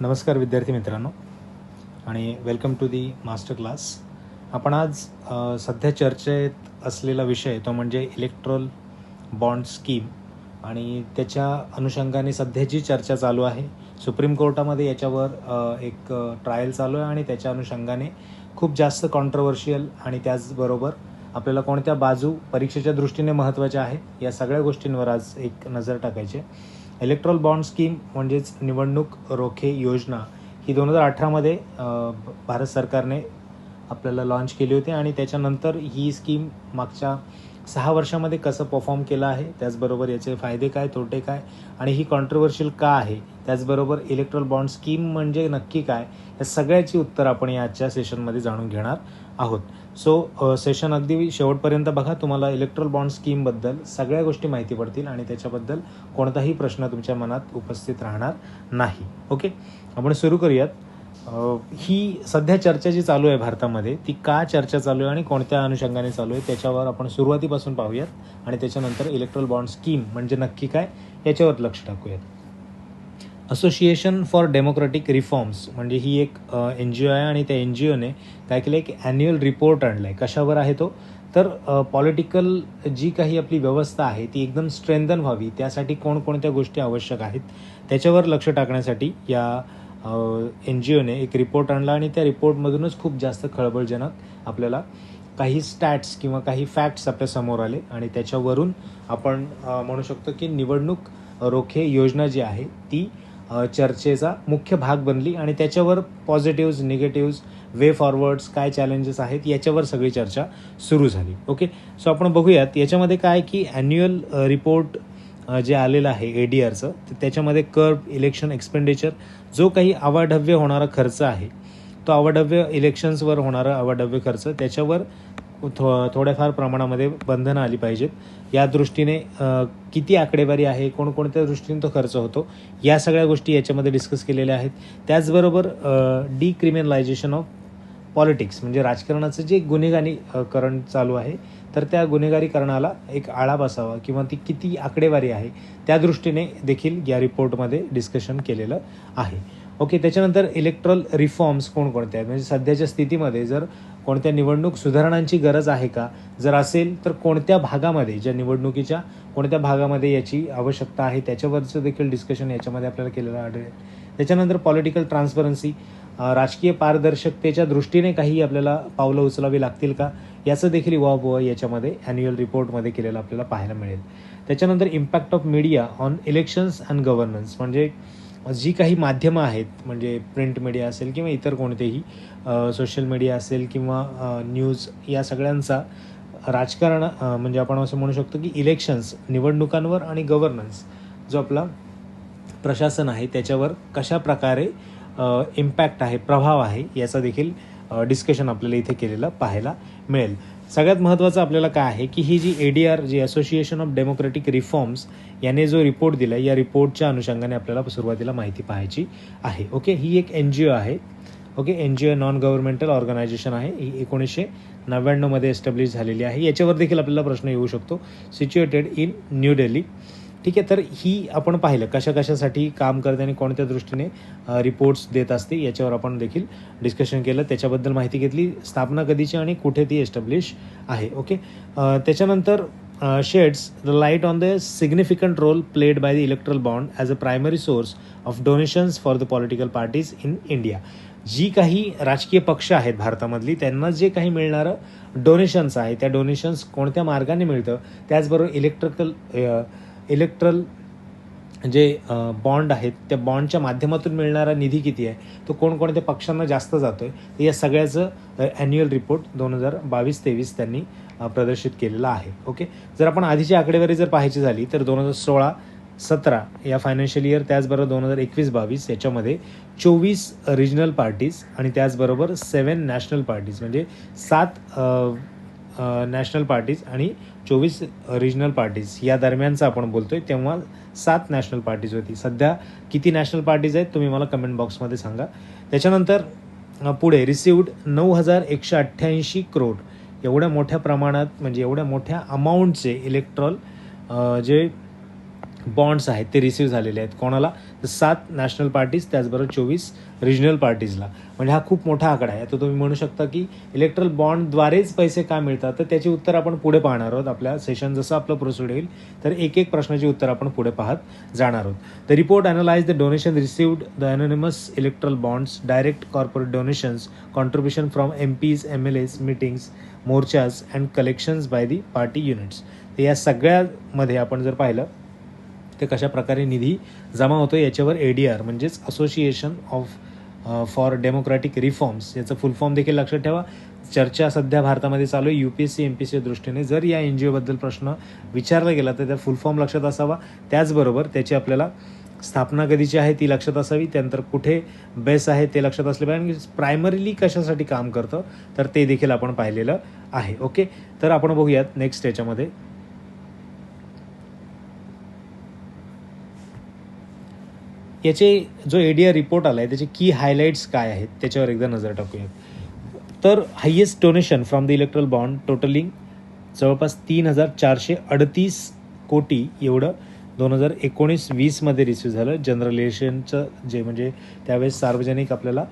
नमस्कार विद्यार्थी मित्रांनो आणि welcome to the master class. आपण आज सध्या चर्चेत असलेला विषय तो म्हणजे इलेक्ट्रल बॉन्ड स्कीम आणि त्याच्या अनुषंगाने सध्या जी चर्चा चालू आहे सुप्रीम कोर्टामध्ये याच्यावर एक ट्रायल चालू आहे आणि त्याच्या अनुषंगाने खूप जास्त कॉन्ट्रोवर्शियल आणि त्याचबरोबर आपल्याला कोणत्या बाजू परीक्षेच्या दृष्टीने महत्त्वाच्या आहे या सगळ्या गोष्टींवर आज एक नजर टाकायची. इलेक्ट्रल बॉन्ड स्कीम म्हणजेच निवडणूक रोखे योजना ही 2018मध्ये भारत सरकारने आपल्याला लॉन्च केली होती आणि त्याच्यानंतर ही स्कीम मागच्या 6 वर्षामध्ये कसं परफॉर्म केलं आहे, त्याचबरोबर याचे फायदे काय, तोटे काय आणि ही कॉन्ट्रोवर्शियल का आहे, त्याचबरोबर इलेक्ट्रल बॉन्ड स्कीम म्हणजे नक्की काय, या सगळ्याची उत्तर आपण या आजच्या सेशनमध्ये जाणून घेणार आहोत. सो सेशन अगदी शेवटपर्यंत बघा. तुम्हाला इलेक्ट्रल बॉन्ड स्कीमबद्दल सगळ्या गोष्टी माहिती पडतील आणि त्याच्याबद्दल कोणताही प्रश्न तुमच्या मनात उपस्थित राहणार नाही. ओके, आपण सुरू करूयात. ही सध्या चर्चा जी चालू आहे भारतामध्ये ती का चर्चा चालू आहे आणि कोणत्या अनुषंगाने चालू आहे त्याच्यावर आपण सुरुवातीपासून पाहूयात आणि त्याच्यानंतर इलेक्ट्रल बॉन्ड स्कीम म्हणजे नक्की काय याच्यावर लक्ष टाकूयात. असोसिएशन फॉर डेमोक्रेटिक रिफॉर्म्स म्हणजे ही एक NGO आहे आणि त्या NGOने काय केलं, एक ॲन्युअल रिपोर्ट आणला आहे. कशावर आहे तो, तर पॉलिटिकल जी काही आपली व्यवस्था आहे ती एकदम स्ट्रेंथन व्हावी त्यासाठी कोणकोणत्या गोष्टी आवश्यक आहेत त्याच्यावर लक्ष टाकण्यासाठी या NGOने एक रिपोर्ट आणला आणि त्या रिपोर्टमधूनच खूप जास्त खळबळजनक आपल्याला काही स्टॅट्स किंवा काही फॅक्ट्स आपल्या समोर आले आणि त्याच्यावरून आपण म्हणू शकतो की निवडणूक रोखे योजना जी आहे ती चर्चेचा मुख्य भाग बनली आणि त्याच्यावर पॉझिटिव्ज, निगेटिव्ज, वे फॉरवर्ड्स, काय चॅलेंजेस आहेत याच्यावर सगळी चर्चा सुरू झाली. ओके, सो आपण बघूयात याच्यामध्ये काय की ॲन्युअल रिपोर्ट जे आलेलं आहे ADRचं, त्याच्यामध्ये कर्व इलेक्शन एक्सपेंडिचर जो काही अवाढव्य होणारा खर्च आहे तो अवाढव्य इलेक्शन्सवर होणारा अवाढव्य खर्च त्याच्यावर थोड्याफार प्रमाणामध्ये बंधनं आली पाहिजेत. या दृष्टीने किती आकडेवारी आहे, कोणकोणत्या दृष्टीने तो खर्च होतो, या सगळ्या गोष्टी याच्यामध्ये डिस्कस केलेल्या आहेत. त्याचबरोबर डिक्रिमिनलायझेशन ऑफ पॉलिटिक्स म्हणजे राजकारणाचं जे गुन्हेगारीकरण चालू आहे तर त्या गुन्हेगारीकरणाला एक आळा बसावा किंवा ती किती आकडेवारी आहे त्या दृष्टीने देखील या रिपोर्टमध्ये डिस्कशन केलेलं आहे. ओके, त्याच्यानंतर इलेक्ट्रल रिफॉर्म्स कोणकोणत्या आहेत म्हणजे सध्याच्या स्थितीमध्ये जर कोणत्या निवडणूक सुधारणांची गरज आहे का, जर असेल तर कोणत्या भागामध्ये, ज्या निवडणुकीच्या कोणत्या भागामध्ये याची आवश्यकता आहे त्याच्यावरचं देखील डिस्कशन याच्यामध्ये आपल्याला केलेलं आढळेल. त्याच्यानंतर पॉलिटिकल ट्रान्सपरन्सी, राजकीय पारदर्शकतेच्या दृष्टीने काही आपल्याला पावलं उचलावी लागतील का याचं देखील उहापोह याच्यामध्ये ॲन्युअल रिपोर्टमध्ये केलेलं आपल्याला पाहायला मिळेल. त्याच्यानंतर impact of media on elections and governance म्हणजे जी काही माध्यमं आहेत म्हणजे प्रिंट मीडिया असेल किंवा इतर कोणतेही सोशल मीडिया असेल किंवा न्यूज, या सगळ्यांचा राजकारण म्हणजे आपण असं म्हणू शकतो की इलेक्शन्स, निवडणुकांवर आणि गव्हर्नन्स जो आपला प्रशासन आहे त्याच्यावर कशा प्रकारे इम्पॅक्ट आहे, प्रभाव आहे याचा देखील डिस्कशन आपल्याला इथे केलेलं पाहायला मिळेल. सगळ्यात महत्त्वाचं आपल्याला काय आहे की ही जी ADR जी असोसिएशन ऑफ डेमोक्रेटिक रिफॉर्म्स याने जो रिपोर्ट दिला या रिपोर्टच्या अनुषंगाने आपल्याला सुरुवातीला माहिती पाहायची आहे. ओके, ही एक NGO आहे. Okay, NGO non governmental organisation आहे. ही 1999मध्ये एस्टॅब्लिश झालेली आहे. याच्यावर देखील आपल्याला प्रश्न येऊ शकतो. Situated in new Delhi. ठीक आहे, तर ही आपण पाहिलं कशासाठी काम करते आणि कोणत्या दृष्टीने रिपोर्ट्स देत असते याच्यावर आपण देखील डिस्कशन केलं, त्याच्याबद्दल माहिती घेतली, स्थापना कधीची आणि कुठे ती एस्टॅब्लिश आहे. ओके, त्याच्यानंतर sheds the light on the significant role played by the electoral bond as a primary source of donations for the political parties in India. जी काही राजकीय पक्ष आहेत भारतामधली त्यांना जे काही मिळणारं डोनेशन्स आहे त्या डोनेशन्स कोणत्या मार्गाने मिळतं, त्याचबरोबर इलेक्ट्रल जे बॉन्ड आहेत त्या बॉन्डच्या माध्यमातून मिळणारा निधी किती आहे, तो कोणकोणत्या पक्षांना जास्त जातो आहे, या सगळ्याचं ॲन्युअल रिपोर्ट 2022-23 त्यांनी प्रदर्शित केलेला आहे. ओके, जर आपण आधीची आकडेवारी जर पाहायची झाली तर 2016-17 या फायनान्शियल इयर, त्याचबरोबर 2021-22 याच्यामध्ये 24 रिजनल पार्टीज आणि त्याचबरोबर 7 नॅशनल पार्टीज म्हणजे 7 नॅशनल पार्टीज आणि 24 रिजनल पार्टीज या दरम्यानचं आपण बोलतोय, तेव्हा 7 नॅशनल पार्टीज होती. सध्या किती नॅशनल पार्टीज आहेत तुम्ही मला कमेंट बॉक्समध्ये सांगा. त्याच्यानंतर पुढे रिसिव्ड 9,188 करोड एवढ्या मोठ्या प्रमाणात म्हणजे एवढ्या मोठ्या अमाऊंटचे इलेक्ट्रल जे बॉन्ड्स आहेत ते रिसीव्ह झालेले आहेत. कोणाला? तर 7 नॅशनल पार्टीज, त्याचबरोबर 24 रिजनल पार्टीजला. म्हणजे हा खूप मोठा आकडा आहे. आता तुम्ही म्हणू शकता की इलेक्ट्रल बॉन्डद्वारेच पैसे का मिळतात, तर त्याची उत्तर आपण पुढे पाहणार आहोत. आपल्या सेशन जसं आपलं प्रोसीड होईल तर एक एक प्रश्नाची उत्तर आपण पुढे पाहत जाणार आहोत. The report analyse the donation received, the anonymous electoral bonds, direct corporate donations, contribution from MPs, MLAs, meetings, morchas and collections by the party units. तर या सगळ्यामध्ये आपण जर पाहिलं ते कशा प्रकारे निधी जमा होतो याच्यावर ADR म्हणजेच association of for democratic reforms याचं फुल फॉर्म देखील लक्षात ठेवा. चर्चा सध्या भारतामध्ये चालू आहे UPSC MPSC दृष्टीने. जर या NGO बद्दल प्रश्न विचारला गेला तर त्या फुल फॉर्म लक्षात असावा. त्याचबरोबर त्याची आपल्याला स्थापना कधीची आहे ती लक्षात असावी. त्यानंतर कुठे बेस आहे ते लक्षात असले पाहिजे आणि प्रायमरीली कशासाठी काम करतं तर ते देखील आपण पाहिलेलं आहे. ओके, तर आपण बघूयात नेक्स्ट याच्यामध्ये. याचे जो ADR रिपोर्ट आला आहे त्याचे की हायलाईट्स काय आहेत त्याच्यावर एकदा नजर टाकूयात. तर highest donation from the electoral bond totalling जवळपास 3,438 कोटी एवढं 2019-20 रिसिव्ह झालं. जनरल इलेक्शनचं जे म्हणजे त्यावेळेस सार्वजनिक आपल्याला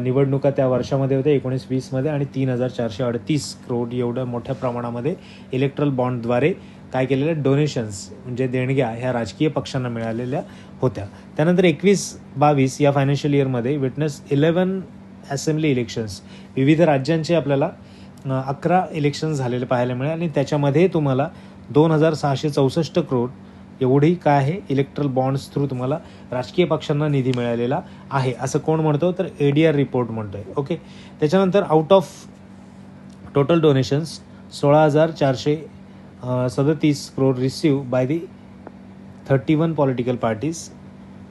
निवडणुका त्या वर्षामध्ये होत्या 19-20 आणि 3,438 करोड एवढं मोठ्या प्रमाणामध्ये इलेक्ट्रल बॉन्डद्वारे काय केलेलं डोनेशन्स म्हणजे देणग्या ह्या राजकीय पक्षांना मिळालेल्या होत्या. त्यानंतर 21-22 या फायनान्शियल इयरमध्ये विटनेस 11 असेंब्ली इलेक्शन्स, विविध राज्यांचे आपल्याला 11 इलेक्शन्स झालेले पाहायला मिळाले आणि त्याच्यामध्ये तुम्हाला 2,664 करोड एवढी काय आहे इलेक्ट्रल बॉन्ड्स थ्रू तुम्हाला राजकीय पक्षांना निधी मिळालेला आहे असं कोण म्हणतो तर ADR रिपोर्ट म्हणतोय. ओके, त्याच्यानंतर out of total donations 16,437 crore receive by the 31 political parties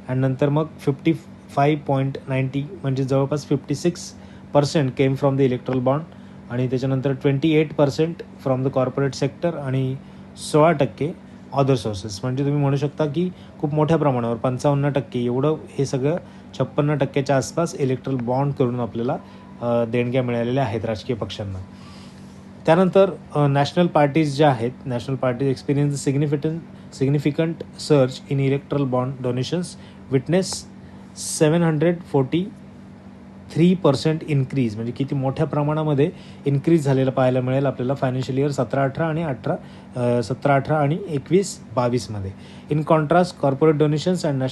आणि नंतर मग 55.90 म्हणजे जवळपास 56% came from the electoral bond आणि त्याच्यानंतर 28% फ्रॉम द कॉर्पोरेट सेक्टर आणि 16% अदर सोर्सेस. म्हणजे तुम्ही म्हणू शकता की खूप मोठ्या प्रमाणावर 55% एवढं हे सगळं 56% आसपास इलेक्ट्रल बॉन्ड करून आपल्याला देणग्या मिळालेल्या आहेत राजकीय पक्षांना. त्यानंतर नॅशनल पार्टीज ज्या आहेत, national parties experience significant search in erectile bond donations, witness 743% increase म्हणजे किती मोठ्या प्रमाणामध्ये इन्क्रीज झालेलं पाहायला मिळेल आपल्याला फायनान्शियल इयर 17-18 आणि 21-22. In contrast corporate donations and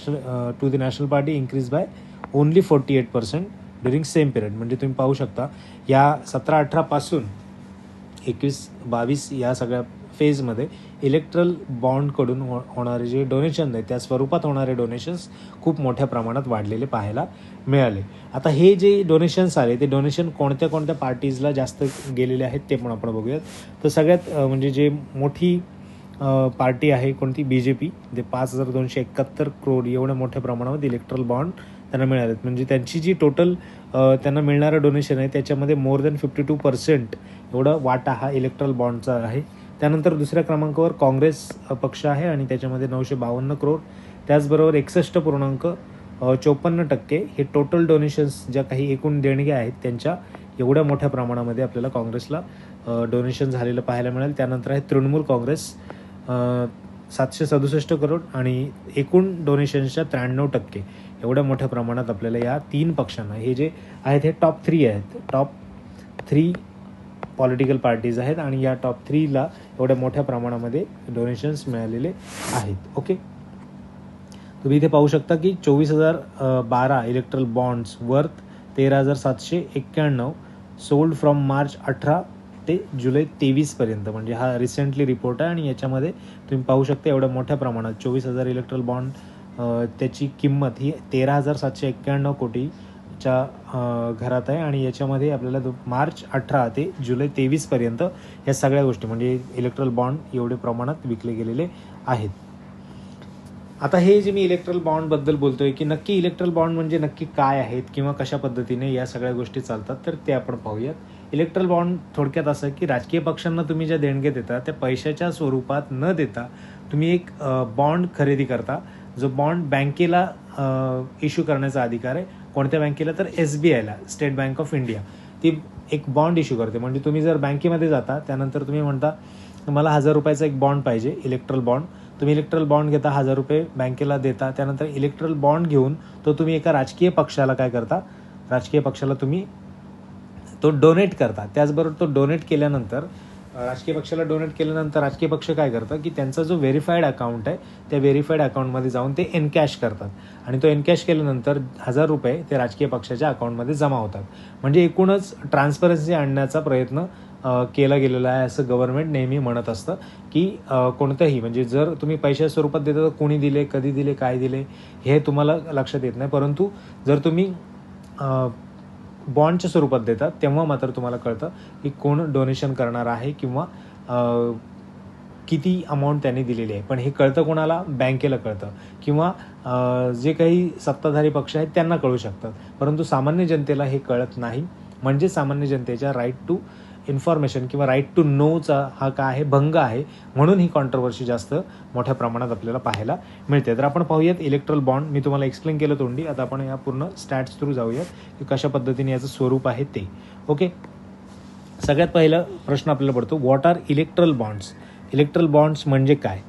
to the national party increase by only 48% during same period. म्हणजे तुम्ही पाहू शकता या 17-18 पासून 21-22 या सगळ्या फेजमध्ये इलेक्ट्रल बॉन्डकडून होणारे जे डोनेशन आहे त्या स्वरूपात होणारे डोनेशन्स खूप मोठ्या प्रमाणात वाढलेले पाहायला मिळाले. आता हे जे डोनेशन्स आले ते डोनेशन कोणत्या कोणत्या पार्टीजला जास्त गेलेले आहेत ते पण आपण बघूयात. तर सगळ्यात म्हणजे जे मोठी पार्टी आहे कोणती BJP, ते 5,271 करोड एवढ्या मोठ्या प्रमाणामध्ये इलेक्ट्रल बॉन्ड त्यांना मिळालेत. म्हणजे त्यांची जी टोटल त्यांना मिळणारं डोनेशन आहे त्याच्यामध्ये मोर दॅन 52% एवढं वाटा हा इलेक्ट्रल बॉन्डचा आहे. त्यानंतर दुसऱ्या क्रमांकावर काँग्रेस पक्ष आहे आणि त्याच्यामध्ये 952 करोड. त्याचबरोबर 61.54% हे टोटल डोनेशन्स ज्या काही एकूण देणग्या आहेत त्यांच्या एवढ्या मोठ्या प्रमाणामध्ये आपल्याला काँग्रेसला डोनेशन झालेलं पाहायला मिळेल. त्यानंतर आहे तृणमूल काँग्रेस 767 करोड आणि एकूण डोनेशन्सच्या 93% एवढ्या मोठ्या प्रमाणात आपल्याला या 3 पक्षांना, हे जे आहेत हे टॉप 3 आहेत, टॉप 3 पॉलिटिकल पार्टीज आहेत आणि या टॉप 3ला एवढ्या मोठ्या प्रमाणामध्ये डोनेशन्स मिळालेले आहेत. ओके, तुम्ही इथे पाहू शकता की 24,012 erectile bonds worth 13,791 sold from March 18 ते जुलै 23 म्हणजे हा रिसेंटली रिपोर्ट आहे आणि याच्यामध्ये तुम्ही पाहू शकता एवढ्या मोठ्या प्रमाणात 24,000 इलेक्ट्रल बॉन्ड त्याची किंमत ही 13,791 कोटीच्या घरात आहे आणि याच्यामध्ये आपल्याला मार्च 18 ते जुलै 23 या सगळ्या गोष्टी म्हणजे इलेक्ट्रल बॉन्ड एवढे प्रमाणात विकले गेलेले आहेत. आता हे जे मी इलेक्ट्रल बॉन्डबद्दल बोलतोय की नक्की इलेक्ट्रल बॉन्ड म्हणजे नक्की काय आहेत किंवा कशा पद्धतीने या सगळ्या गोष्टी चालतात तर ते आपण पाहूयात. इलेक्ट्रल बॉन्ड थोडक्यात असं की राजकीय पक्षांना तुम्ही ज्या देणग्या देता त्या पैशाच्या स्वरूपात न देता तुम्ही एक बॉन्ड खरेदी करता. जो बॉन्ड बँकेला इश्यू करण्याचा अधिकार आहे. कोणत्या बँकेला तर SBIला, स्टेट बँक ऑफ इंडिया, ती एक बॉन्ड इश्यू करते. म्हणजे तुम्ही जर बँकेमध्ये जाता त्यानंतर तुम्ही म्हणता मला 1,000 रुपयाचा एक बॉन्ड पाहिजे इलेक्ट्रल बॉन्ड, तुम्ही इलेक्ट्रल बॉन्ड घेता, 1,000 रुपये बँकेला देता, त्यानंतर इलेक्ट्रल बॉन्ड घेऊन तो तुम्ही एका राजकीय पक्षाला काय करता, राजकीय पक्षाला तुम्ही तो डोनेट करता. त्याचबरोबर तो डोनेट केल्यानंतर राजकीय पक्षाला डोनेट केल्यानंतर राजकीय पक्ष काय करतं की त्यांचा जो व्हेरीफाईड अकाउंट आहे त्या व्हेरीफाईड अकाउंटमध्ये जाऊन ते एनकॅश करतात आणि तो एनकॅश केल्यानंतर 1,000 रुपये ते राजकीय पक्षाच्या अकाउंटमध्ये जमा होतात. म्हणजे एकूणच ट्रान्सपरन्सी आणण्याचा प्रयत्न केला गेलेला आहे असं गव्हर्नमेंट नेहमी म्हणत असतं की कोणतंही म्हणजे जर तुम्ही पैशाच्या स्वरूपात देता तर कोणी दिले, कधी दिले, काय दिले हे तुम्हाला लक्षात येत नाही, परंतु जर तुम्ही बॉन्डच्या स्वरूपात देतात तेव्हा मात्र तुम्हाला कळतं की कोण डोनेशन करणार आहे किंवा किती अमाऊंट त्यांनी दिलेली आहे. पण हे कळतं कोणाला, बँकेला कळतं किंवा जे काही सत्ताधारी पक्ष आहेत त्यांना कळू शकतात, परंतु सामान्य जनतेला हे कळत नाही. म्हणजे सामान्य जनतेच्या राईट टू इन्फॉर्मेशन किंवा राईट टू नोचा हा काय आहे, भंग आहे. म्हणून ही कॉन्ट्रोवर्सी जास्त मोठ्या प्रमाणात आपल्याला पाहायला मिळते. तर आपण पाहूयात इलेक्ट्रल बॉन्ड. मी तुम्हाला एक्सप्लेन केलं तोंडी, आता आपण या पूर्ण स्टॅट्स थ्रू जाऊयात की कशा पद्धतीने याचं स्वरूप आहे ते. ओके, सगळ्यात पहिला प्रश्न आपल्याला पडतो, what are electoral bonds. Electoral bonds म्हणजे काय,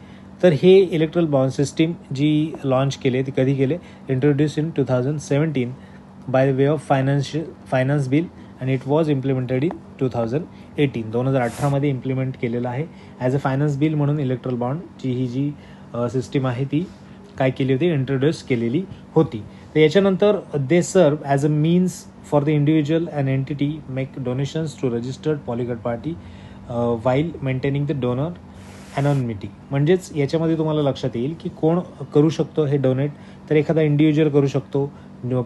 तर हे इलेक्ट्रल बॉन्ड सिस्टीम जी लॉन्च केली ती कधी केले, introduce in 2017 by way of finance bill आणि it was implemented in 2018 implement केलेलं आहे ॲज अ फायनान्स बिल म्हणून. इलेक्ट्रल बॉन्डची ही जी सिस्टीम आहे ती काय केली होती, इंट्रोड्यूस केलेली होती. तर याच्यानंतर they serve as a means for the individual and entity make donations to registered polygon party while maintaining the donor anonymity. म्हणजेच याच्यामध्ये तुम्हाला लक्षात येईल की कोण करू शकतो हे डोनेट, तर एखादा इंडिव्हिज्युअल करू शकतो,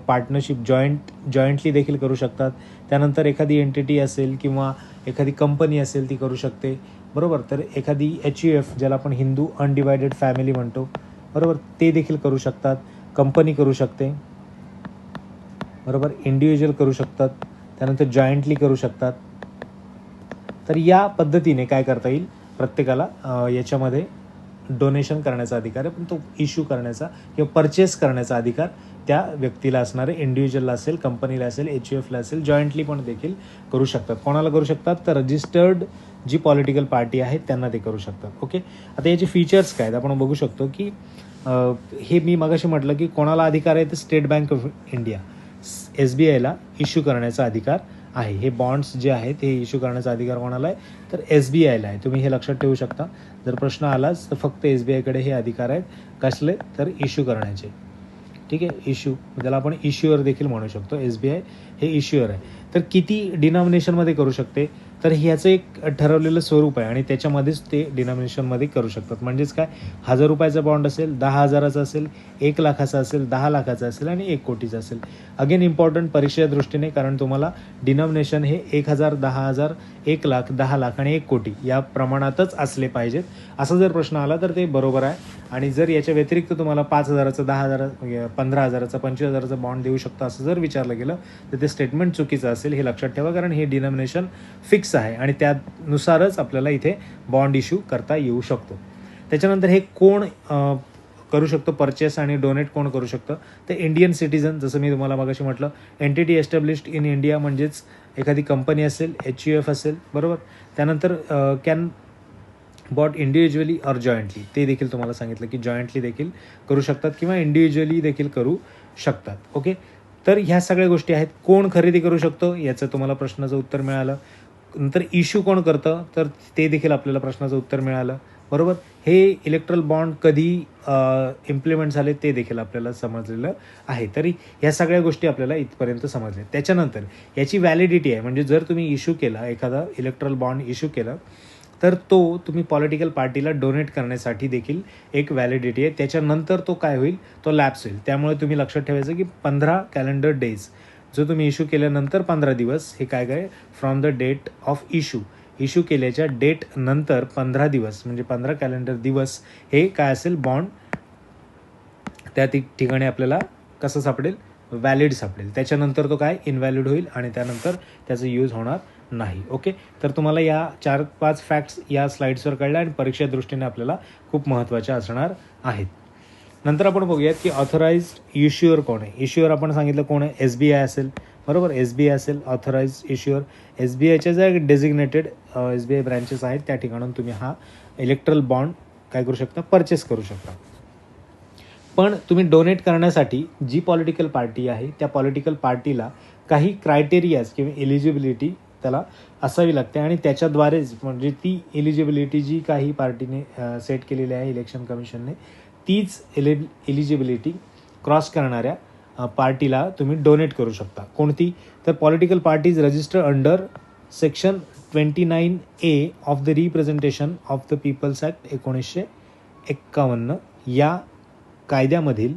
पार्टनरशिप जॉईंटली देखील करू शकतात. त्यानंतर एखादी एंटिटी असेल किंवा एखादी कंपनी असेल ती करू शकते, बरोबर. तर एखादी HUF ज्याला आपण हिंदू अनडिवायडेड फॅमिली म्हणतो, बरोबर, ते देखील करू शकतात. कंपनी करू शकते, बरोबर, इंडिव्हिज्युअल करू शकतात, त्यानंतर जॉईंटली करू शकतात. तर या पद्धतीने काय करता येईल, प्रत्येकाला याच्यामध्ये डोनेशन करण्याचा अधिकार आहे, पण तो इश्यू करण्याचा किंवा परचेस करण्याचा अधिकार त्या व्यक्तीला असणार आहे. इंडिव्हिज्युअलला असेल, कंपनीला असेल, HUFला असेल, जॉईंटली पण देखील करू शकतात. कोणाला करू शकतात, तर रजिस्टर्ड जी पॉलिटिकल पार्टी आहे त्यांना ते करू शकतात. ओके, आता याचे फीचर्स काय आहेत आपण बघू शकतो की हे मी मगाशी म्हटलं की कोणाला अधिकार आहे, तर स्टेट बँक ऑफ इंडिया SBIला इश्यू करण्याचा अधिकार आहे. हे बॉन्ड्स जे आहेत हे इश्यू करण्याचा अधिकार कोणाला आहे, तर SBIला आहे. तुम्ही हे लक्षात ठेवू शकता. जर प्रश्न आलाच तर फक्त SBIकडे हे अधिकार आहेत, कसले, तर इश्यू करण्याचे. ठीक आहे, इश्यू ज्याला आपण इश्युअर देखील म्हणू शकतो. SBI हे इश्युअर आहे. तर किती डिनॉमिनेशनमध्ये करू शकते, तर ह्याचं एक ठरवलेलं स्वरूप आहे आणि त्याच्यामध्येच ते डिनॉमिनेशनमध्ये करू शकतात. म्हणजेच काय, 1,000 रुपयाचा बॉन्ड असेल, 10,000चा असेल, 1 लाखाचा असेल, 10 लाखाचा असेल आणि 1 कोटीचा असेल. अगेन इम्पॉर्टंट परीक्षेच्या दृष्टीने, कारण तुम्हाला डिनॉमिनेशन हे 1,000, 10,000, 1 लाख, 10 लाख आणि 1 कोटी या प्रमाणातच असले पाहिजेत. असा जर प्रश्न आला तर ते बरोबर आहे. आणि जर याच्या व्यतिरिक्त तुम्हाला 5,000चा, 10,000, 15,000चा, 25,000चा बॉन्ड देऊ शकता असं जर विचारलं गेलं तर ते स्टेटमेंट चुकीचं असेल, हे लक्षात ठेवा. कारण हे डिनॉमिनेशन फिक्स आहे आणि त्यानुसारच आपल्याला इथे बॉन्ड इश्यू करता येऊ शकतो. त्याच्यानंतर हे कोण करू शकतो, परचेस आणि डोनेट कोण करू शकतं, तर इंडियन सिटीजन. जसं मी तुम्हाला मगाशी म्हटलं, एंटिटी एस्टॅब्लिश्ड इन इंडिया म्हणजेच एखादी कंपनी असेल, HUF असेल, बरोबर. त्यानंतर can both individually or jointly, ते देखील तुम्हाला सांगितलं की जॉईंटली देखील करू शकतात किंवा इंडिव्हिज्युअली देखील करू शकतात. ओके, तर ह्या सगळ्या गोष्टी आहेत. कोण खरेदी करू शकतो याचं तुम्हाला प्रश्नाचं उत्तर मिळालं. नंतर इश्यू कोण करतं, तर ते देखील आपल्याला प्रश्नाचं उत्तर मिळालं, बरोबर. हे इलेक्ट्रल बॉन्ड कधी इम्प्लिमेंट झाले ते देखील आपल्याला समजलेलं आहे. तरी ह्या सगळ्या गोष्टी आपल्याला इथपर्यंत समजल्या. त्याच्यानंतर याची व्हॅलिडिटी आहे, म्हणजे जर तुम्ही इश्यू केला, एखादा इलेक्ट्रल बॉन्ड इश्यू केला, तर तो तुम्ही पॉलिटिकल पार्टीला डोनेट करण्यासाठी देखील एक व्हॅलिडिटी आहे. त्याच्यानंतर तो काय होईल, तो लॅप्स होईल. त्यामुळे तुम्ही लक्षात ठेवायचं की 15 कॅलेंडर डेज, जो तुम्ही इश्यू केल्यानंतर 15 दिवस, हे काय काय, from the date of issue केल्याच्या डेट नंतर 15 दिवस म्हणजे 15 कॅलेंडर दिवस हे काय असेल, बॉन्ड त्या ठिकाणी आपल्याला कसं सापडेल, व्हॅलिड सापडेल. त्याच्यानंतर तो काय, इनव्हॅलिड होईल आणि त्यानंतर त्याचा यूज होणार नाही. ओके, तर तुम्हाला या 4-5 फॅक्ट्स या स्लाईड्सवर कळल्या आणि परीक्षा दृष्टीने आपल्याला खूप महत्त्वाच्या असणार आहेत. नंतर आपण बघूयात की ऑथराइज्ड इश्युअर कोण आहे. इश्युअर आपण सांगितलं कोण आहे, SBI असेल, बरोबर. SBI असेल ऑथराइज्ड इश्युअर. SBIच्या ज्या डेझिग्नेटेड SBI ब्रँचेस आहेत त्या ठिकाणून तुम्ही हा इलेक्ट्रल बॉन्ड काय करू शकता, परचेस करू शकता. पण तुम्ही डोनेट करण्यासाठी जी पॉलिटिकल पार्टी आहे त्या पॉलिटिकल पार्टीला काही क्रायटेरियाज किंवा एलिजिबिलिटी त्याला असावी लागते आणि त्याच्याद्वारेच म्हणजे ती एलिजिबिलिटी जी काही पार्टीने सेट केलेली आहे इलेक्शन कमिशनने, तीच एलिजिबिलिटी क्रॉस करणाऱ्या पार्टीला तुम्ही डोनेट करू शकता. कोणती? तर political parties register under section 29A of the representation of the people's act 1951 या कायद्यामधील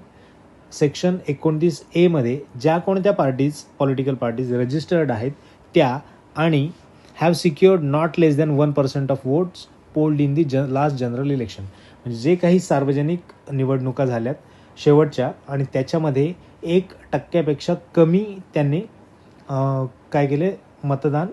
सेक्शन 29A मध्ये ज्या कोणत्या पॉलिटिकल पार्टीज रजिस्टर्ड आहेत त्या आणि have secured not less than 1% of votes polled in the last general election, म्हणजे जे काही सार्वजनिक निवडणुका झाल्यात शेवटच्या आणि त्याच्यामध्ये 1% कमी त्यांनी काय केले, मतदान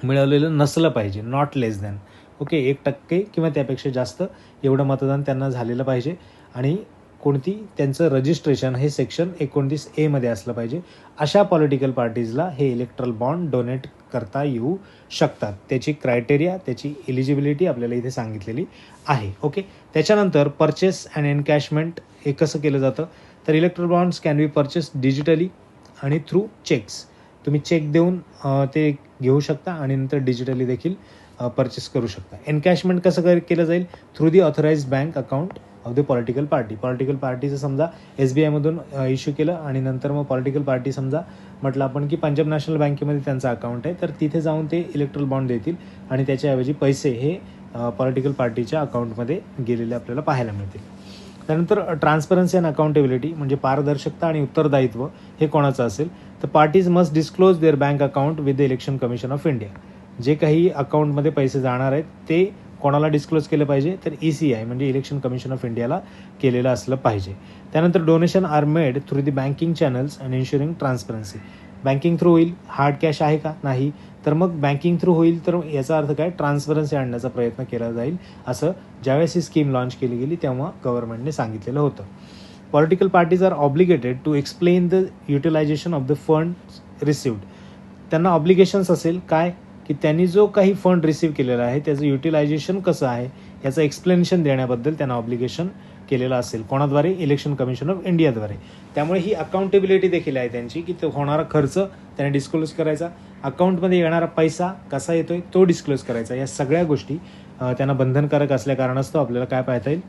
मिळवलेलं नसलं पाहिजे, नॉट लेस दॅन. ओके, 1% किंवा त्यापेक्षा जास्त एवढं मतदान त्यांना झालेलं पाहिजे आणि कोणती त्यांचं रजिस्ट्रेशन हे सेक्शन 29A मध्ये असलं पाहिजे. अशा पॉलिटिकल पार्टीजला हे इलेक्ट्रल बॉन्ड डोनेट करता येऊ शकतात. त्याची क्रायटेरिया, त्याची एलिजिबिलिटी आपल्याला इथे सांगितलेली आहे. ओके, त्याच्यानंतर परचेस अँड एनकॅशमेंट हे कसं केलं जातं, तर erectile bonds can be purchase digitally आणि थ्रू चेक्स. तुम्ही चेक देऊन ते घेऊ शकता आणि नंतर डिजिटली देखील परचेस करू शकता. एनकॅशमेंट कसं केलं जाईल, through the authorised bank account of the political party. Political पार्टीचं समजा SBIमधून इश्यू केलं आणि नंतर मग पॉलिटिकल पार्टी समजा म्हटलं आपण की पंजाब नॅशनल बँकेमध्ये त्यांचं अकाउंट आहे, तर तिथे जाऊन ते इलेक्ट्रल बॉन्ड देतील आणि त्याच्याऐवजी पैसे हे पॉलिटिकल पार्टीच्या अकाउंटमध्ये गेलेले आपल्याला पाहायला मिळतील. त्यानंतर ट्रान्सपरन्सी अँड अकाउंटेबिलिटी म्हणजे पारदर्शकता आणि उत्तरदायित्व हे कोणाचं असेल, तर parties must disclose their bank account with the election commission of India. जे काही अकाउंटमध्ये पैसे जाणार आहेत ते कोणाला डिस्क्लोज केलं पाहिजे, तर ECI म्हणजे इलेक्शन कमिशन ऑफ इंडियाला केलेलं असलं पाहिजे. त्यानंतर donation are made through the banking channels and ensuring transparency. Banking through होईल, हार्ड कॅश आहे का, नाही, तर मग बँकिंग थ्रू होईल, तर याचा अर्थ काय, ट्रान्सपरन्सी आणण्याचा प्रयत्न केला जाईल असं ज्यावेळेस ही स्कीम लॉन्च केली गेली तेव्हा गव्हर्नमेंटने सांगितलेलं होतं. Political parties are obligated to explain the utilisation of the fund received. त्यांना ऑब्लिगेशन्स असेल काय, की त्यांनी जो काही फंड रिसीव्ह केलेला आहे त्याचं युटिलायझेशन कसं आहे याचं एक्सप्लेनेशन देण्याबद्दल त्यांना ऑब्लिगेशन केलेलं असेल. कोणाद्वारे, इलेक्शन कमिशन ऑफ इंडियाद्वारे. त्यामुळे ही अकाउंटेबिलिटी देखील आहे त्यांची, की तो होणारा खर्च त्याने डिस्क्लोज करायचा, अकाउंटमध्ये येणारा पैसा कसा येतोय तो डिस्क्लोज करायचा. या सगळ्या गोष्टी त्यांना बंधनकारक असल्या कारणास्तव आपल्याला काय पाहता येईल,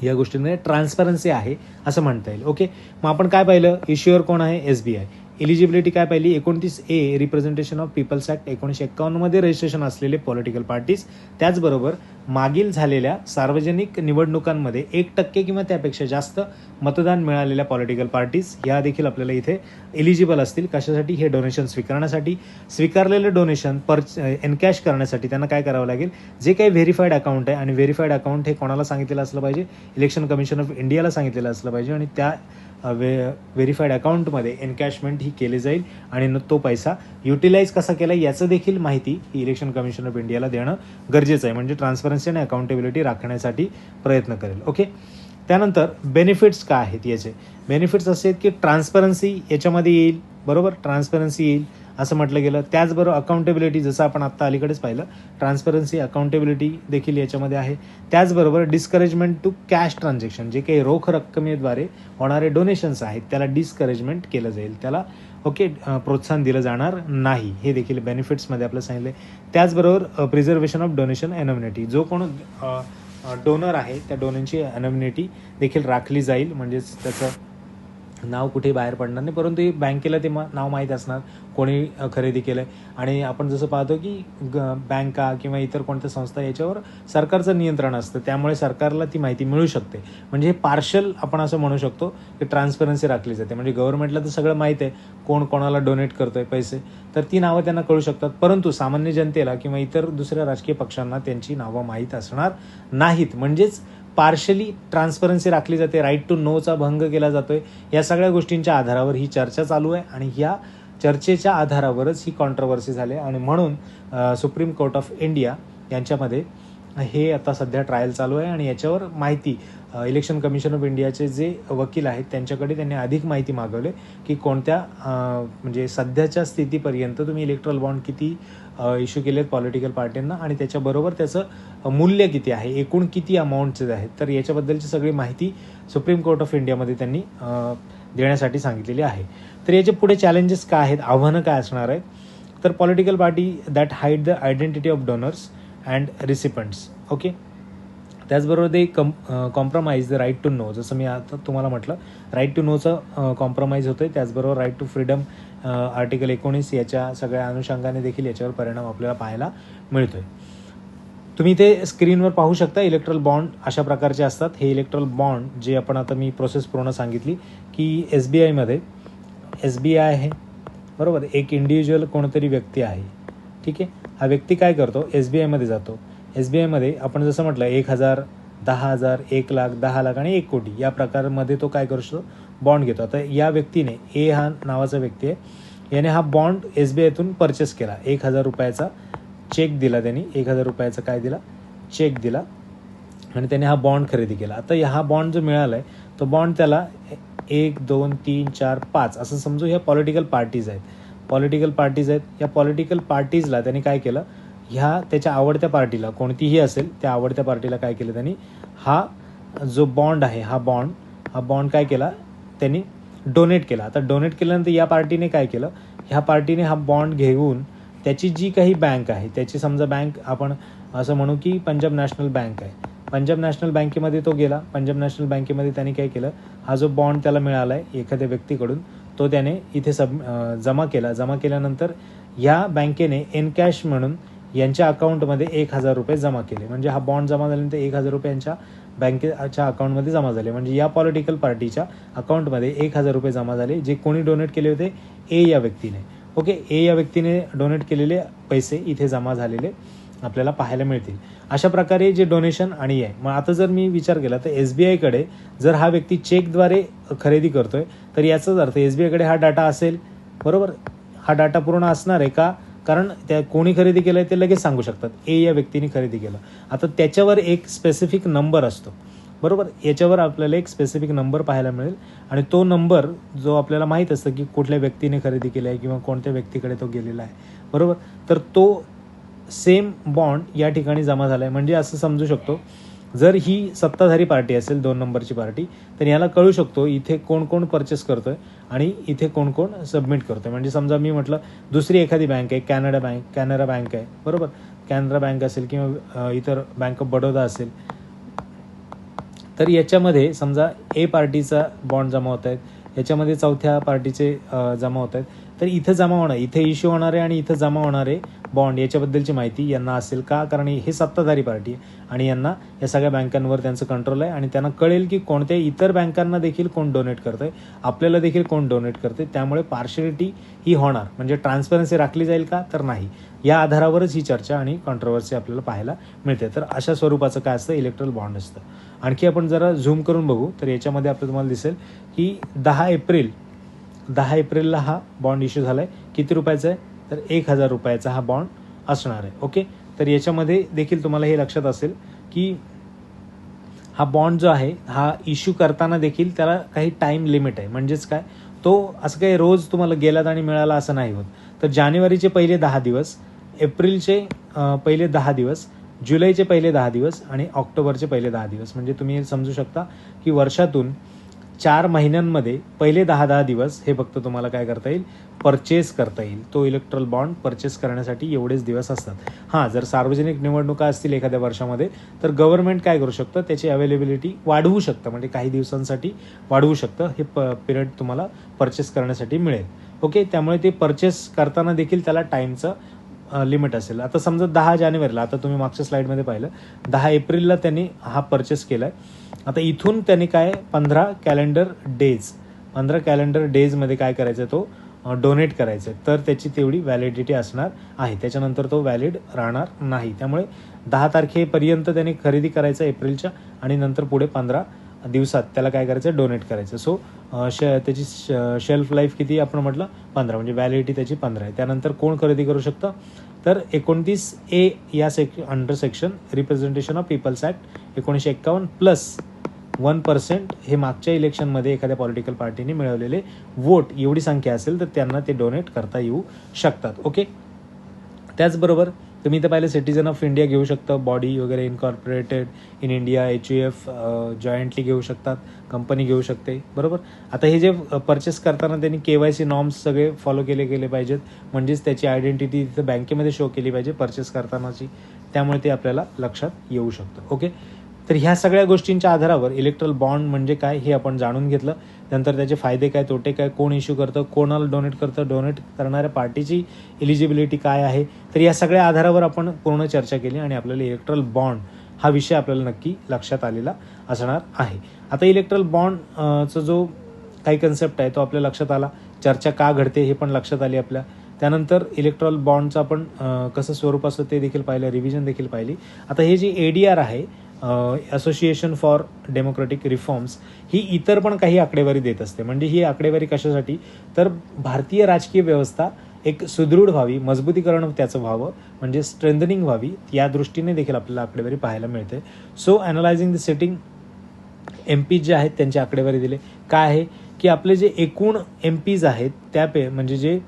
या गोष्टींमध्ये ट्रान्सपरन्सी आहे असं म्हणता येईल. ओके, मग आपण काय पाहिलं, इश्युअर कोण आहे, SBI. एलिजिबिलिटी काय पाहिली, 29A representation of people's act 1951 मध्ये रजिस्ट्रेशन असलेले पॉलिटिकल पार्टीज. त्याचबरोबर मागील झालेल्या सार्वजनिक निवडणुकांमध्ये 1% किंवा त्यापेक्षा जास्त मतदान मिळालेल्या पॉलिटिकल पार्टीज या देखील आपल्याला इथे एलिजिबल असतील. कशासाठी, हे डोनेशन स्वीकारण्यासाठी. स्वीकारलेलं डोनेशन एनकॅश करण्यासाठी त्यांना काय करावं लागेल, जे काही व्हेरीफाईड अकाउंट आहे आणि व्हेरीफाईड अकाउंट हे कोणाला सांगितलेलं असलं पाहिजे, इलेक्शन कमिशन ऑफ इंडियाला सांगितलेलं असलं पाहिजे आणि त्या व्हेरीफाईड अकाउंटमध्ये एनकॅशमेंट ही केली जाईल आणि तो पैसा युटिलाइज कसा केला याचं देखील माहिती ही इलेक्शन कमिशन ऑफ इंडियाला देणं गरजेचं आहे. म्हणजे ट्रान्सपरन्सी आणि अकाउंटेबिलिटी राखण्यासाठी प्रयत्न करेल. ओके, त्यानंतर बेनिफिट्स काय आहेत याचे. बेनिफिट्स असे आहेत की ट्रान्सपरन्सी याच्यामध्ये येईल, बरोबर, ट्रान्सपरन्सी येईल असं म्हटलं गेलं. त्याचबरोबर अकाउंटेबिलिटी, जसं आपण आत्ता अलीकडेच पाहिलं, ट्रान्सपरन्सी अकाउंटेबिलिटी देखील याच्यामध्ये आहे. त्याचबरोबर डिस्करेजमेंट टू कॅश ट्रान्झॅक्शन, जे काही रोख रक्कमेद्वारे होणारे डोनेशन्स आहेत त्याला डिस्करेजमेंट केलं जाईल, त्याला ओके प्रोत्साहन दिलं जाणार नाही, हे देखील बेनिफिट्समध्ये आपलं सांगितलं. त्याचबरोबर प्रिझर्वेशन ऑफ डोनेशन एनॉमिनिटी, जो कोण डोनर आहे त्या डोनरची एनॉमिनिटी देखील राखली जाईल, म्हणजेच त्याचं नाव कुठे बाहेर पडणार नाही, परंतु बँकेला ते नाव माहीत असणार कोणी खरेदी केलं आहे. आणि आपण जसं पाहतो की बँका किंवा इतर कोणत्या संस्था याच्यावर सरकारचं नियंत्रण असतं, त्यामुळे सरकारला ती माहिती मिळू शकते. म्हणजे हे पार्शल आपण असं म्हणू शकतो की ट्रान्सपरन्सी राखली जाते. म्हणजे गव्हर्नमेंटला तर सगळं माहीत आहे कोण कोणाला डोनेट करतोय पैसे, तर ती नावं त्यांना कळू शकतात, परंतु सामान्य जनतेला किंवा इतर दुसऱ्या राजकीय पक्षांना त्यांची नावं माहीत असणार नाहीत. म्हणजेच पार्शली ट्रान्सपरन्सी राखली जाते, राईट टू नोचा भंग केला जातोय. या सगळ्या गोष्टींच्या आधारावर ही चर्चा चालू आहे आणि या चर्चेच्या आधारावरच ही कॉन्ट्रोवर्सी झाली आणि म्हणून सुप्रीम कोर्ट ऑफ इंडिया यांच्यामध्ये हे आता सध्या ट्रायल चालू आहे आणि याच्यावर माहिती इलेक्शन कमिशन ऑफ इंडियाचे जे वकील आहेत त्यांच्याकडे त्यांनी अधिक माहिती मागवली की कोणत्या म्हणजे सध्याच्या स्थितीपर्यंत तुम्ही इलेक्ट्रल बॉन्ड किती इश्यू केलेत पॉलिटिकल पार्टींना आणि त्याच्याबरोबर त्याचं मूल्य किती आहे, एकूण किती अमाऊंटचे आहेत. तर याच्याबद्दलची सगळी माहिती सुप्रीम कोर्ट ऑफ इंडियामध्ये त्यांनी देण्यासाठी सांगितलेली आहे. तर याचे पुढे चॅलेंजेस काय आहेत, आव्हानं काय असणार आहेत. तर political party that hide the identity of donors and recipients. Okay, त्याचबरोबर ते compromise the right to know, जसं मी आता तुम्हाला म्हटलं राईट टू नोचं कॉम्प्रोमाइज होतं आहे. त्याचबरोबर राईट टू फ्रीडम आर्टिकल 19 याच्या सगळ्या अनुषंगाने देखील याच्यावर परिणाम आपल्याला पाहायला मिळतो आहे. तुम्ही ते स्क्रीनवर पाहू शकता. इलेक्ट्रल बॉन्ड अशा प्रकारचे असतात. हे इलेक्ट्रल बॉन्ड जे आपण आता मी प्रोसेस पूर्ण सांगितली की SBI आहे बरोबर, एक इंडिव्हिज्युअल कोणतरी व्यक्ती आहे, ठीक आहे. हा व्यक्ती काय करतो, SBIमध्ये जातो. SBIमध्ये आपण जसं म्हटलं 1,000, 10,000, 1,00,000, 10,00,000 आणि 1 कोटी या प्रकारमध्ये तो काय करू शकतो, बॉन्ड घेतो. आता या व्यक्तीने हा नावाचा व्यक्ती आहे, याने हा बॉन्ड SBIतून परचेस केला. 1,000 रुपयाचा चेक दिला त्यांनी, 1,000 रुपयाचा काय दिला, चेक दिला आणि त्याने हा बॉन्ड खरेदी केला. आता हा बॉन्ड जो मिळाला आहे तो बॉन्ड त्याला 1, 2, 3, 4, 5 असं समजू ह्या पॉलिटिकल पार्टीज आहेत. या पॉलिटिकल पार्टीजला त्यांनी काय केलं, ह्या त्याच्या आवडत्या पार्टीला कोणतीही असेल त्या आवडत्या पार्टीला काय केलं त्यांनी, हा जो बॉन्ड आहे हा बॉन्ड काय केला त्यांनी डोनेट केला. आता डोनेट केल्यानंतर या पार्टीने काय केलं, ह्या पार्टीने हा बॉन्ड घेऊन त्याची जी काही बँक आहे, त्याची समजा बँक आपण असं म्हणू की पंजाब नॅशनल बँक आहे, पंजाब नॅशनल बँकेमध्ये तो गेला. पंजाब नॅशनल बँकेमध्ये त्याने काय केलं, हा जो बॉन्ड त्याला मिळाला आहे एखाद्या व्यक्तीकडून तो त्याने इथे जमा केल्यानंतर ह्या बँकेने एनकॅश म्हणून यांच्या अकाउंटमध्ये 1,000 रुपये जमा केले. म्हणजे हा बॉन्ड जमा झाल्यानंतर 1,000 रुपये यांच्या बँकेच्या अकाउंटमध्ये जमा झाले. म्हणजे या पॉलिटिकल पार्टीच्या अकाउंटमध्ये 1,000 रुपये जमा झाले, जे कोणी डोनेट केले होते, या व्यक्तीने. ओके, या व्यक्तीने डोनेट केलेले पैसे इथे जमा झालेले आपल्याला पाहायला मिळतील. अशा प्रकारे जे डोनेशन आणि आहे. मग आता जर मी विचार केला तर SBIकडे जर हा व्यक्ती चेकद्वारे खरेदी करतोय तर याचाच अर्थ SBIकडे हा डाटा असेल बरोबर. हा डाटा पूर्ण असणार आहे का, कारण त्या कोणी खरेदी केलं आहे ते लगेच सांगू शकतात, या व्यक्तीने खरेदी केलं. आता त्याच्यावर एक स्पेसिफिक नंबर असतो बरोबर, याच्यावर आपल्याला एक स्पेसिफिक नंबर पाहायला मिळेल आणि तो नंबर जो आपल्याला माहीत असतं की कुठल्या व्यक्तीने खरेदी केला आहे किंवा कोणत्या व्यक्तीकडे तो गेलेला आहे बरोबर. तर तो सेम बॉन्ड या ठिकाणी जमा झाला आहे. म्हणजे असं समजू शकतो, जर ही सत्ताधारी पार्टी असेल 2 नंबरची पार्टी, तर याला कळू शकतो इथे कोण कोण परचेस करतोय आणि इथे कोण कोण सबमिट करतोय. म्हणजे समजा मी म्हटलं दुसरी एखादी बँक आहे, कॅनरा बँक आहे बरोबर, कॅनरा बँक असेल किंवा इतर बँक ऑफ बडोदा असेल, तर याच्यामध्ये समजा पार्टीचा बॉन्ड जमा होत आहेत, याच्यामध्ये चौथ्या पार्टीचे जमा होत आहेत. तर इथं जमा होणार, इथे इश्यू होणारे आणि इथं जमा होणारे बॉन्ड याच्याबद्दलची माहिती यांना असेल का, कारण हे सत्ताधारी पार्टी आहे आणि यांना या सगळ्या बँकांवर त्यांचं कंट्रोल आहे आणि त्यांना कळेल की कोणत्या इतर बँकांना देखील कोण डोनेट करतंय, आपल्याला देखील कोण डोनेट करते. त्यामुळे पार्शियलिटी ही होणार, म्हणजे ट्रान्सपरन्सी राखली जाईल का, तर नाही. या आधारावरच ही चर्चा आणि कॉन्ट्रोवर्सी आपल्याला पाहायला मिळते. तर अशा स्वरूपाचं काय असतं, इलेक्ट्रल बॉन्ड असतं. आणखी आपण जरा झूम करून बघू तर याच्यामध्ये आपल्याला तुम्हाला दिसेल की 10 एप्रिलला हा बॉन्ड इश्यू झाला आहे. किती रुपयाचा आहे, तर 1,000 रुपयाचा हा बॉन्ड असणार आहे. ओके, तर याच्यामध्ये देखील तुम्हाला हे लक्षात असेल की हा बॉन्ड जो आहे हा इश्यू करताना देखील त्याला काही टाईम लिमिट आहे. म्हणजेच काय, तो असं काही रोज तुम्हाला गेलात आणि मिळाला असं नाही होत. तर जानेवारीचे पहिले 10 दिवस, एप्रिलचे पहिले 10 दिवस, जुलैचे पहिले 10 दिवस आणि ऑक्टोबरचे पहिले 10 दिवस. म्हणजे तुम्ही समजू शकता की वर्षातून 4 महिन्यांमध्ये पहिले 10 दिवस हे फक्त तुम्हाला काय करता येईल, परचेस करता येईल. तो इलेक्ट्रल बॉन्ड परचेस करण्यासाठी एवढेच दिवस असतात. हां, जर सार्वजनिक निवडणुका असतील एखाद्या वर्षामध्ये तर गव्हर्नमेंट काय करू शकतं, त्याची अवेलेबिलिटी वाढवू शकतं, म्हणजे काही दिवसांसाठी वाढवू शकतं. हे पिरियड तुम्हाला परचेस करण्यासाठी मिळेल. ओके, त्यामुळे ते परचेस करताना देखील त्याला टाईमचं लिमिट असेल. आता समजा 10 जानेवारीला, आता तुम्ही मागच्या स्लाईडमध्ये पाहिलं 10 एप्रिलला त्यांनी हा परचेस केला आहे. आता इथून त्यांनी काय 15 कॅलेंडर डेजमध्ये काय करायचं, तो डोनेट करायचं आहे. तर त्याची तेवढी व्हॅलिडिटी असणार आहे, त्याच्यानंतर तो व्हॅलिड राहणार नाही. त्यामुळे 10 तारखेपर्यंत त्यांनी खरेदी करायचं एप्रिलच्या आणि नंतर पुढे 15 दिवसात त्याला काय करायचं, डोनेट करायचं. सो त्याची शेल्फ लाईफ किती आपण म्हटलं 15, म्हणजे व्हॅलिडिटी त्याची 15 आहे. त्यानंतर कोण खरेदी करू शकतं, तर 29A या under section representation of people's act 1951 plus 1% हे मागच्या इलेक्शनमध्ये एखाद्या पॉलिटिकल पार्टीने मिळवलेले वोट एवढी संख्या असेल तर त्यांना ते डोनेट करता येऊ शकतात. ओके. त्याचबरोबर तुम्ही इथं पाहिलं सिटीजन ऑफ इंडिया घेऊ शकता, बॉडी वगैरे incorporated in India, HUF jointly घेऊ शकतात, कंपनी घेऊ शकते. बरोबर. आता हे जे परचेस करताना त्यांनी KYC नॉर्म्स सगळे फॉलो केले गेले पाहिजेत, म्हणजेच त्याची आयडेंटिटी तिथं बँकेमध्ये शो केली पाहिजे परचेस करतानाची, त्यामुळे ते आपल्याला लक्षात येऊ शकतं. ओके. तर ह्या सगळ्या गोष्टींच्या आधारावर इलेक्ट्रल बॉन्ड म्हणजे काय हे आपण जाणून घेतलं. नंतर त्याचे फायदे काय, तोटे काय, कोण इश्यू करतं, कोणाला डोनेट करतं, डोनेट करणाऱ्या पार्टीची एलिजिबिलिटी काय आहे, तर या सगळ्या आधारावर आपण पूर्ण चर्चा केली आणि आपल्याला इलेक्ट्रल बॉन्ड हा विषय आपल्याला नक्की लक्षात आलेला असणार आहे. आता इलेक्ट्रल बॉन्डचा जो काही कन्सेप्ट आहे तो आपल्या लक्षात आला, चर्चा का घडते हे पण लक्षात आली आपल्या. त्यानंतर इलेक्ट्रल बॉन्डचं आपण कसं स्वरूप असतं ते देखील पाहिलं, रिव्हिजन देखील पाहिली. आता हे जे ADR आहे, असोसिएशन फॉर डेमोक्रेटिक रिफॉर्म्स, ही इतर पण काही आकडेवारी देत असते. म्हणजे ही आकडेवारी कशासाठी, तर भारतीय राजकीय व्यवस्था एक सुदृढ व्हावी, मजबूतीकरण त्याचं व्हावं, म्हणजे स्ट्रेंथनिंग व्हावी, या दृष्टीने देखील आपल्याला आकडेवारी पाहायला मिळते. सो ॲनालायझिंग द सिटिंग MPs जे आहेत त्यांची आकडेवारी दिले. काय आहे की आपले जे एकूण MPs आहेत म्हणजे जे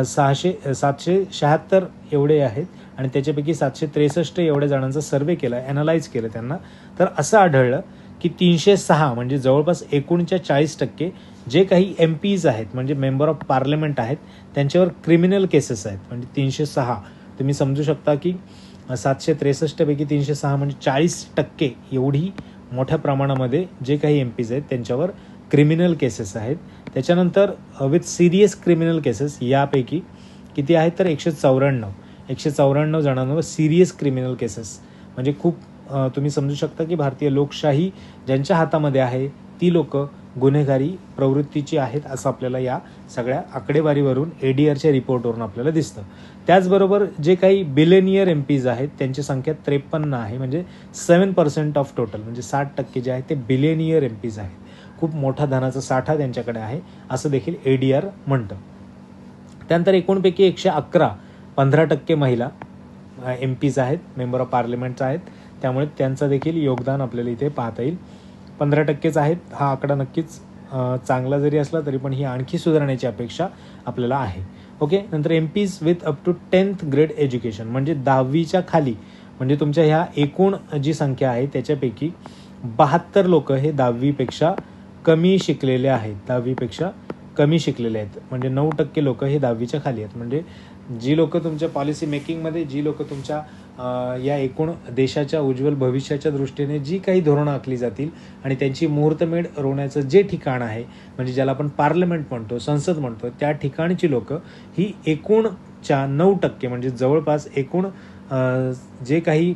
776 एवढे आहेत आणि त्याच्यापैकी 763 एवढ्या जणांचा सर्वे केला, ॲनालाइज केलं त्यांना, तर असं आढळलं की 306 म्हणजे जवळपास एकूणच्या 40% जे काही MPs आहेत म्हणजे मेंबर ऑफ पार्लमेंट आहेत त्यांच्यावर क्रिमिनल केसेस आहेत. म्हणजे 306 तुम्ही समजू शकता की 763 पैकी 306 म्हणजे 40% एवढी मोठ्या प्रमाणामध्ये जे काही MPs आहेत त्यांच्यावर क्रिमिनल केसेस आहेत. त्याच्यानंतर विथ सिरियस क्रिमिनल केसेस यापैकी किती आहेत तर 194 जणांवर सिरियस क्रिमिनल केसेस. म्हणजे खूप तुम्ही समजू शकता की भारतीय लोकशाही ज्यांच्या हातामध्ये आहे ती लोक गुन्हेगारी प्रवृत्तीची आहेत असं आपल्याला या सगळ्या आकडेवारीवरून ADRच्या रिपोर्टवरून आपल्याला दिसतं. त्याचबरोबर जे काही बिलेनियर MPs आहेत त्यांची संख्या 53 आहे, म्हणजे 7% ऑफ टोटल, म्हणजे 60% जे आहेत ते बिलेनियर MPs आहेत. खूप मोठा धनाचा साठा त्यांच्याकडे आहे असं देखील ADR म्हणतं. त्यानंतर एकूणपैकी 111 15% महिला MPs आहेत, मेंबर ऑफ पार्लमेंटचा आहेत, त्यामुळे त्यांचं देखील योगदान आपल्याला इथे पाहता येईल. 15%च आहेत. हा आकडा नक्कीच चांगला जरी असला तरी पण ही आणखी सुधारण्याची अपेक्षा आपल्याला आहे. ओके. नंतर MPs with up to 10th grade education, म्हणजे 10वीच्या खाली, म्हणजे तुमच्या ह्या एकूण जी संख्या आहे त्याच्यापैकी 72 लोक हे 10वीपेक्षा कमी शिकलेले आहेत. 10वीपेक्षा कमी शिकलेले आहेत, म्हणजे 9% लोक हे 10वीच्या खाली आहेत. म्हणजे जी लोक तुमच्या पॉलिसी मेकिंगमध्ये, जी लोक तुमच्या या एकूण देशाच्या उज्ज्वल भविष्याच्या दृष्टीने जी काही धोरणं आखली जातील आणि त्यांची मुहूर्तमेढ रोवण्याचं जे ठिकाण आहे, म्हणजे ज्याला आपण पार्लमेंट म्हणतो, संसद म्हणतो, त्या ठिकाणची लोक ही एकूणच्या 9% म्हणजे जवळपास एकूण जे काही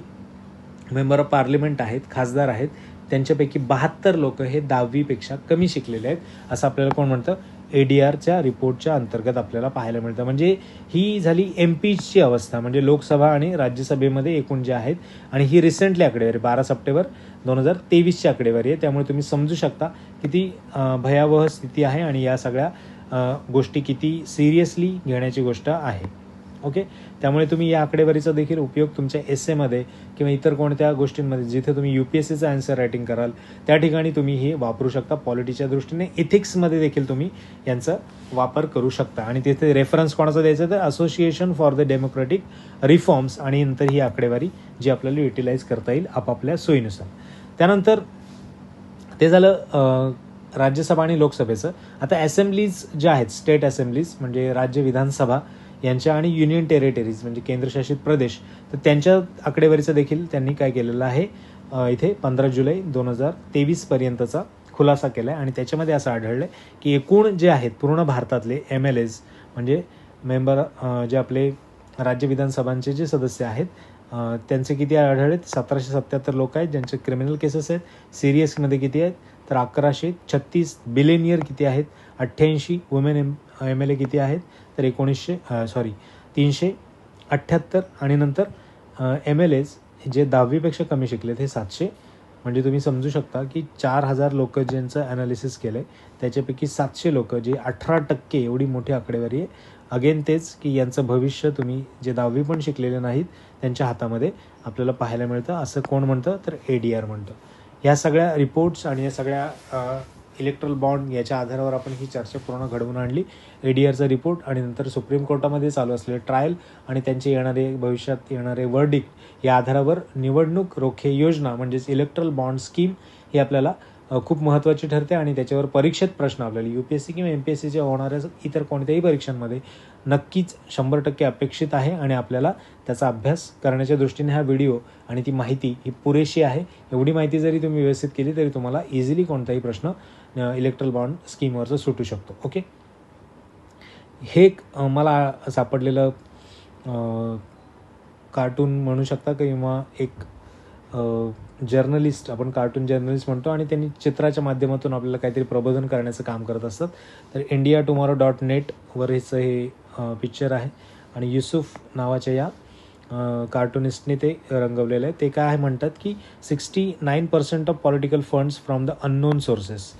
मेंबर ऑफ पार्लमेंट आहेत, खासदार आहेत, त्यांच्यापैकी 72 लोक हे 10वीपेक्षा कमी शिकलेले आहेत असं आपल्याला कोण म्हणतं, ADRच्या रिपोर्टच्या अंतर्गत आपल्याला पाहायला मिळतं. म्हणजे ही झाली MPsची अवस्था, म्हणजे लोकसभा आणि राज्यसभेमध्ये एकूण जे आहेत, आणि ही रिसेंटली आकडेवारी 12 सप्टेंबर 2023ची आकडेवारी आहे. त्यामुळे तुम्ही समजू शकता किती भयावह स्थिती आहे आणि या सगळ्या गोष्टी किती सिरियसली घेण्याची गोष्ट आहे. ओके. त्यामुळे तुम्ही या आकडेवारीचा देखील उपयोग तुमच्या एसेमध्ये किंवा इतर कोणत्या गोष्टींमध्ये जिथे तुम्ही UPSCचं आन्सर रायटिंग कराल त्या ठिकाणी तुम्ही हे वापरू शकता. पॉलिटीच्या दृष्टीने इथिक्समध्ये देखील तुम्ही यांचा वापर करू शकता. आणि तिथे रेफरन्स कोणाचा द्यायचा तर association for the democratic reforms, आणि नंतर ही आकडेवारी जी आपल्याला युटिलाइज करता येईल आपापल्या सोयीनुसार. त्यानंतर ते झालं राज्यसभा आणि लोकसभेचं. आता असेंब्लीज ज्या आहेत, स्टेट असेंब्लीज म्हणजे राज्य विधानसभा यांच्या, आणि युनियन टेरिटरीज म्हणजे केंद्रशासित प्रदेश, तर त्यांच्या आकडेवारीचं देखील त्यांनी काय केलेलं आहे इथे 15 जुलै 2023 पर्यंतचा खुलासा केला आहे. आणि त्याच्यामध्ये असं आढळलं की एकूण जे आहेत पूर्ण भारतातले MLAs म्हणजे मेंबर जे आपले राज्य विधानसभांचे जे सदस्य आहेत त्यांचे किती आढळले, 1777 लोक आहेत ज्यांचे क्रिमिनल केसेस आहेत. सिरियसमध्ये किती आहेत तर 1136. बिलेनियर किती आहेत 88. वुमेन MLA किती आहेत तर 378. आणि नंतर MLAs जे 10वीपेक्षा कमी शिकलेत हे 700 म्हणजे तुम्ही समजू शकता की 4,000 लोक ज्यांचं ॲनालिसिस केलं आहे त्याच्यापैकी 700 लोक जे 18% एवढी मोठी आकडेवारी आहे. अगेन तेच की यांचं भविष्य तुम्ही जे 10वी पण शिकलेले नाहीत त्यांच्या हातामध्ये आपल्याला पाहायला मिळतं. असं कोण म्हणतं तर ADR म्हणतं. ह्या सगळ्या रिपोर्ट्स आणि या सगळ्या इलेक्ट्रल बॉन्ड याच्या आधारावर आपण ही चर्चा पूर्ण घडवून आणली. ADRचा रिपोर्ट आणि नंतर सुप्रीम कोर्टामध्ये चालू असलेले ट्रायल आणि त्यांचे येणारे भविष्यात येणारे वर्डिक्ट या आधारावर निवडणूक रोखे योजना म्हणजेच इलेक्ट्रल बॉन्ड स्कीम ही आपल्याला खूप महत्त्वाची ठरते आणि त्याच्यावर परीक्षेत प्रश्न आपल्याला UPSC किंवा MPSCच्या होणाऱ्या इतर कोणत्याही परीक्षांमध्ये नक्कीच 100% अपेक्षित आहे आणि आपल्याला त्याचा अभ्यास करण्याच्या दृष्टीने हा व्हिडिओ आणि ती माहिती ही पुरेशी आहे. एवढी माहिती जरी तुम्ही व्यवस्थित केली तरी तुम्हाला इझिली कोणताही प्रश्न इलेक्ट्रल बॉन्ड स्कीमवरचं सुटू शकतो. ओके, हे एक मला सापडलेलं कार्टून म्हणू शकता किंवा एक जर्नलिस्ट, आपण कार्टून जर्नलिस्ट म्हणतो आणि त्यांनी चित्राच्या माध्यमातून आपल्याला काहीतरी प्रबोधन करण्याचं काम करत असतात. तर indiatomorrow.net ह्याचं हे पिक्चर आहे आणि युसुफ नावाच्या या कार्टुनिस्टने ते रंगवलेलं आहे. ते काय म्हणतात की 69% of political funds from the unknown sources.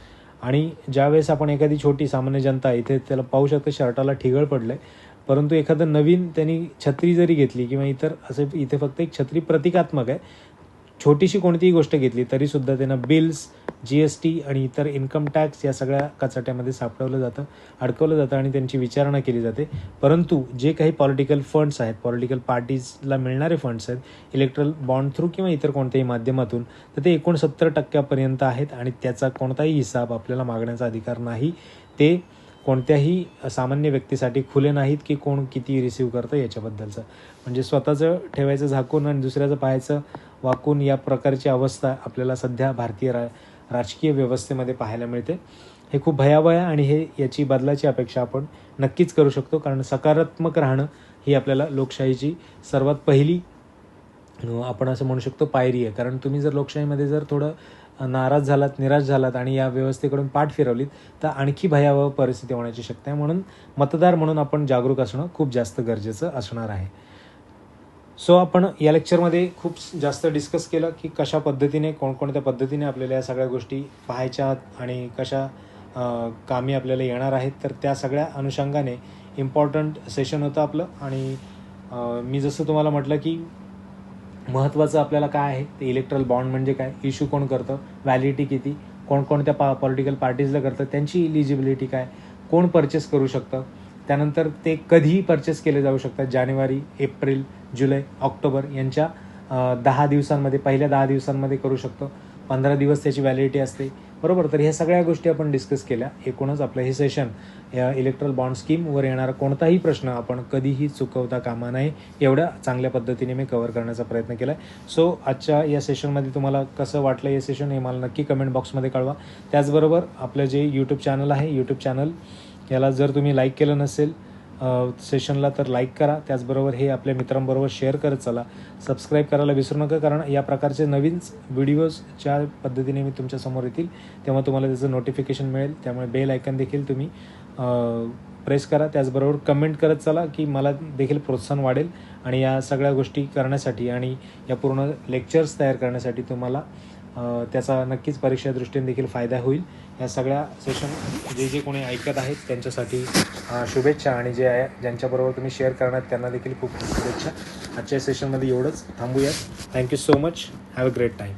आणि ज्यावेळेस आपण एखादी छोटी सामान्य जनता इथे त्याला पाहू शकतो शर्टाला ठिगळ पडलं आहे, परंतु एखादं नवीन त्यांनी छत्री जरी घेतली किंवा इतर असे इथे फक्त एक छत्री प्रतिकात्मक आहे, छोटीशी कोणतीही गोष्ट घेतली तरीसुद्धा त्यांना बिल्स, GST आणि इतर इन्कम टॅक्स या सगळ्या कचाट्यामध्ये सापडवलं जातं, अडकवलं जातं आणि त्यांची विचारणा केली जाते. परंतु जे काही पॉलिटिकल फंड्स आहेत, पॉलिटिकल पार्टीजला मिळणारे फंड्स आहेत इलेक्ट्रल बॉन्ड थ्रू किंवा इतर कोणत्याही माध्यमातून, तर ते 69% आहेत आणि त्याचा कोणताही हिसाब आपल्याला मागण्याचा अधिकार नाही. ते कोणत्याही सामान्य व्यक्तीसाठी खुले नाहीत की कोण किती रिसीव्ह करतं याच्याबद्दलचं. म्हणजे स्वतःचं ठेवायचं झाकून आणि दुसऱ्याचं पाहायचं वाकून या प्रकारची अवस्था आपल्याला सध्या भारतीय राजकीय व्यवस्थेमध्ये पाहायला मिळते. हे खूप भयावह आहे आणि याची बदलाची अपेक्षा आपण नक्कीच करू शकतो, कारण सकारात्मक राहणं ही आपल्याला लोकशाहीची सर्वात पहिली आपण असं म्हणू शकतो पायरी आहे. कारण तुम्ही जर लोकशाहीमध्ये जर थोडं नाराज झालात, निराश झालात आणि या व्यवस्थेकडून पाठ फिरवलीत तर आणखी भयावह परिस्थिती होण्याची शक्यता आहे. म्हणून मतदार म्हणून आपण जागरूक असणं खूप जास्त गरजेचं असणार आहे. सो आपण या लेक्चरमध्ये खूप जास्त डिस्कस केलं की कशा पद्धतीने कोणकोणत्या पद्धतीने आपल्याला या सगळ्या गोष्टी पाहायच्या आणि कशा कामी आपल्याला येणार आहेत. तर त्या सगळ्या अनुषंगाने इम्पॉर्टंट सेशन होतं आपलं. आणि मी जसं तुम्हाला म्हटलं की महत्त्वाचं आपल्याला काय आहे ते इलेक्ट्रल बॉन्ड म्हणजे काय, इश्यू कोण करतं, व्हॅलिडिटी किती, कोणकोणत्या पॉलिटिकल पार्टीजला करतं, त्यांची इलिजिबिलिटी काय, कोण परचेस करू शकतं, त्यानंतर ते कधीही परचेस केले जाऊ शकतात, जानेवारी, एप्रिल, जुलै, ऑक्टोबर यांच्या 10 दिवसांमध्ये, पहिल्या 10 दिवसांमध्ये करू शकतो, 15 दिवस त्याची व्हॅलिडिटी असते, बरोबर. तर ह्या सगळ्या गोष्टी आपण डिस्कस केल्या. एकूणच आपलं हे सेशन या इलेक्ट्रल बॉन्ड स्कीमवर येणारा कोणताही प्रश्न आपण कधीही चुकवता कामा नये एवढ्या चांगल्या पद्धतीने मी कव्हर करण्याचा प्रयत्न केला आहे. सो आजच्या या सेशनमध्ये तुम्हाला कसं वाटलं हे सेशन हे मला नक्की कमेंट बॉक्समध्ये कळवा. त्याचबरोबर आपलं जे यूट्यूब चॅनल आहे, यूट्यूब चॅनल याला जर तुम्ही लाईक केलं नसेल सेशनला तर लाईक करा. त्याचबरोबर हे आपल्या मित्रांबरोबर शेअर करत चला. सबस्क्राईब करायला विसरू नका, कारण या प्रकारचे नवीन व्हिडिओज ज्या पद्धतीने मी तुमच्यासमोर येतील तेव्हा तुम्हाला त्याचं नोटिफिकेशन मिळेल. त्यामुळे बेल आयकन देखील तुम्ही प्रेस करा. त्याचबरोबर कमेंट करत चला की मला देखील प्रोत्साहन वाढेल आणि या सगळ्या गोष्टी करण्यासाठी आणि या पूर्ण लेक्चर्स तयार करण्यासाठी तुम्हाला त्याचा नक्कीच परीक्षा दृष्टीने देखील फायदा होईल. या सगळ्या सेशन जे कोणी ऐकत आहेत त्यांच्यासाठी शुभेच्छा आणि ज्यांच्याबरोबर तुम्ही शेअर करणार त्यांना देखील खूप खूप शुभेच्छा. आजच्या सेशनमध्ये एवढंच थांबूयात. Thank you so much. Have a great time.